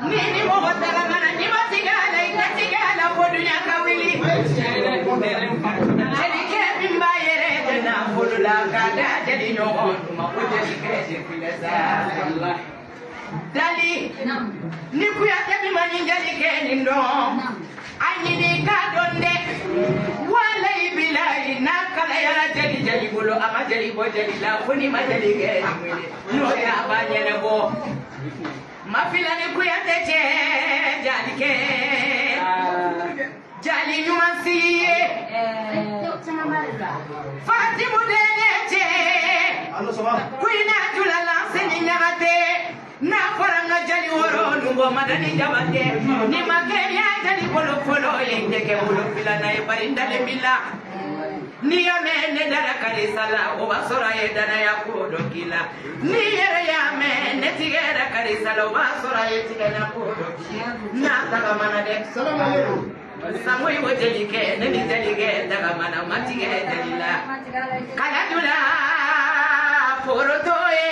Nini mo daga mana ni ma tigala ikatigala wodunya kawili. Jadi ke bimba yere na fulula kada jadi nyoon ma ko jadi ke filasa. Dali ni kuya tabi mani jadi ke nindo. Ani ni ka donde walai bilai na kala yara jadi bulu ama jadi bo jadi la funi ma jadi ke no ya banya ne bo. Mafila ni kuya teche jadi ke jadi nyumansiye Fatimu deneche kuina julala seni nyagate na koranga jadi woro nungo madani jabate ni makenya jadi polo polo yende ke bulu fila na ibarinda le bila ni amene dara karisala obasora yedana yakudo kila ni yere yamene tigera karisala obasora yetigana kudo na daga mana de salamu alaikum samui wojelike neni jelige daga mana matige delila kala dula forotoe